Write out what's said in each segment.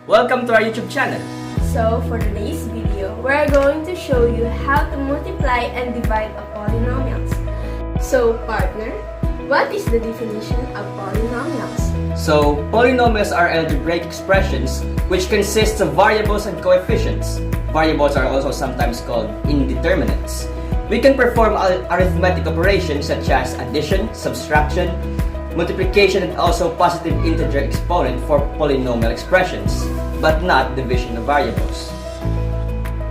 Welcome to our YouTube channel. So, for today's video, we're going to show you how to multiply and divide a polynomials. So, partner, what is the definition of polynomials? So, polynomials are algebraic expressions which consist of variables and coefficients. Variables are also sometimes called indeterminates. We can perform arithmetic operations such as addition, subtraction, multiplication, and also positive integer exponent for polynomial expressions, but not division of variables.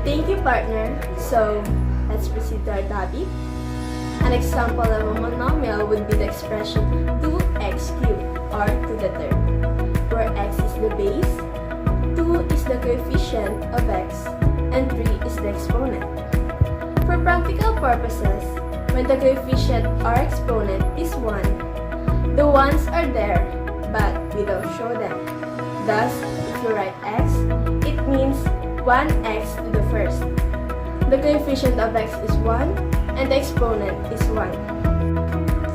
Thank you, partner. So, let's proceed to our topic. An example of a monomial would be the expression 2x cubed, or 2 the third, where x is the base, 2 is the coefficient of x, and 3 is the exponent. For practical purposes, when the coefficient or exponent is 1, the ones are there, but we don't show them. Thus, if you write x, it means 1x to the first. The coefficient of x is 1, and the exponent is 1.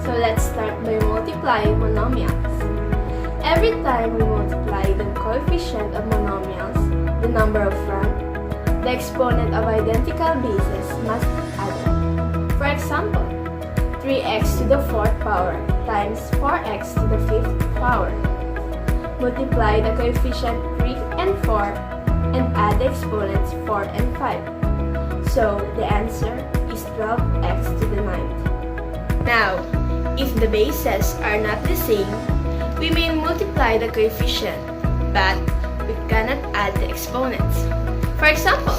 So let's start by multiplying monomials. Every time we multiply the coefficient of monomials, the number of front, the exponent of identical bases must be added. For example, 3x to the 4th power times 4x to the 5th power. Multiply the coefficient 3 and 4 and add the exponents 4 and 5. So the answer is 12x to the 9th. Now, if the bases are not the same, we may multiply the coefficient, but we cannot add the exponents. For example,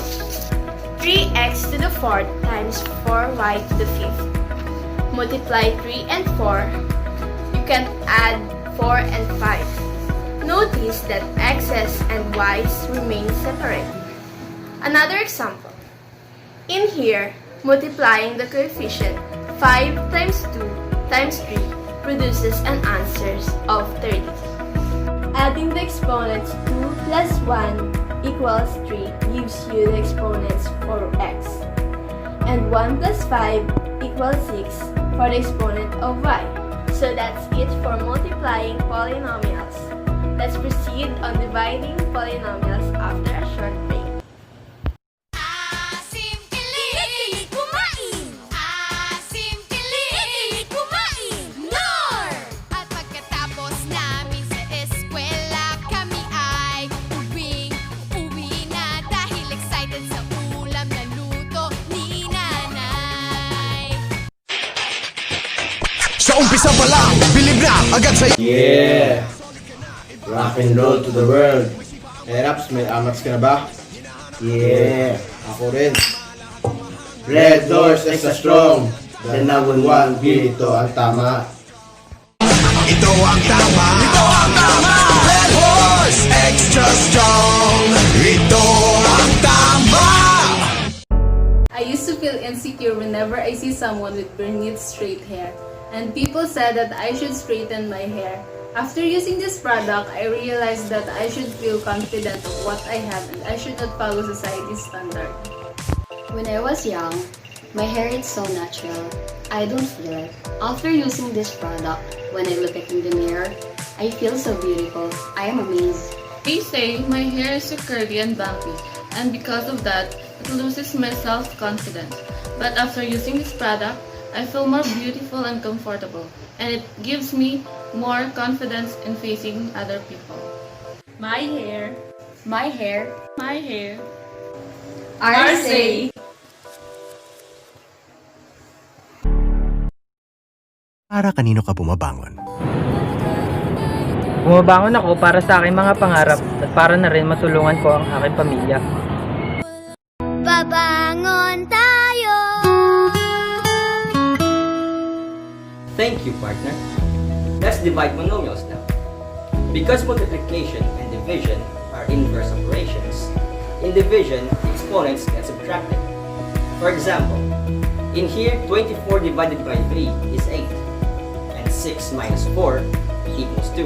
3x to the 4th times 4y to the 5th. Multiply 3 and 4, you can add 4 and 5. Notice that x's and y's remain separate. Another example. In here, multiplying the coefficient 5 times 2 times 3 produces an answer of 30. Adding the exponents 2 plus 1 equals 3 gives you the exponents for x. And 1 plus 5 equals 6 for the exponent of y. So that's it for multiplying polynomials. Let's proceed on dividing polynomials after a short break. Sa umpisa pa lang, believe na agad sa... Yeah! Rock and roll to the world. Raps, may amats ka na ba? Yeah! Ako rin. Red doors extra strong. The number one, ito ang tama. Ito ang tama. Ito ang tama. Red horse extra strong. Ito ang tama. I used to feel insecure whenever I see someone with brunette straight hair. And people said that I should straighten my hair. After using this product, I realized that I should feel confident of what I have and I should not follow society's standard. When I was young, my hair is so natural. I don't feel it. After using this product, when I look at in the mirror, I feel so beautiful. I am amazed. They say my hair is so curly and bumpy, and because of that, it loses my self-confidence. But after using this product, I feel more beautiful and comfortable, and it gives me more confidence in facing other people. My hair, My hair, my hair, are say. Para kanino ka bumabangon? Bumabangon ako para sa aking mga pangarap at para na rin matulungan ko ang aking pamilya. Babangon tayo! Thank you, partner. Let's divide monomials now. Because multiplication and division are inverse operations, in division, exponents get subtracted. For example, in here, 24 divided by 3 is 8, and 6 minus 4 equals 2.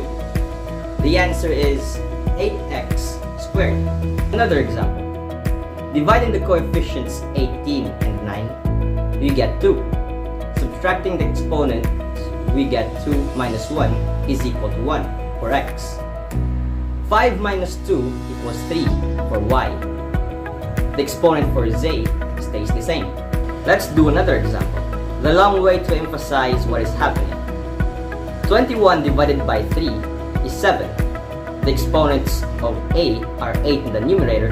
The answer is 8x squared. Another example. Dividing the coefficients 18 and 9, you get 2. Subtracting the exponent, we get 2 minus 1 is equal to 1 for x. 5 minus 2 equals 3 for y. The exponent for z stays the same. Let's do another example. The long way to emphasize what is happening. 21 divided by 3 is 7. The exponents of a are 8 in the numerator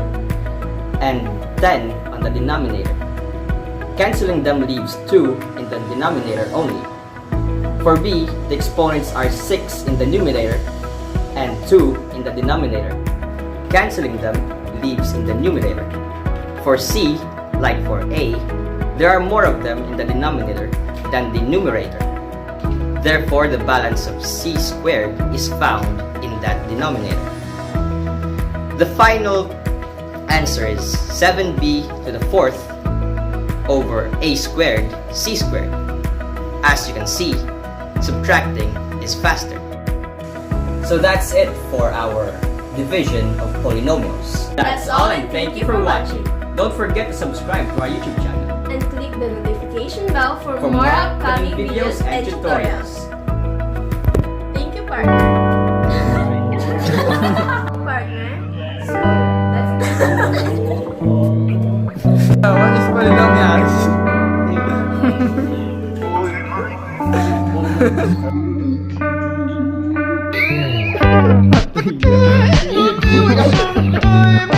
and 10 on the denominator. Canceling them leaves 2 in the denominator only. For b, the exponents are 6 in the numerator and 2 in the denominator. Canceling them leaves in the numerator. For c, like for a, there are more of them in the denominator than the numerator. Therefore, the balance of c squared is found in that denominator. The final answer is 7b to the 4th over a squared c squared. As you can see, subtracting is faster. So that's it for our division of polynomials. That's all, and thank you for watching. Don't forget to subscribe to our YouTube channel And click the notification bell for more upcoming videos and tutorials. Thank you, partner. Partner, so let's What is polynomials? Ito ang tama.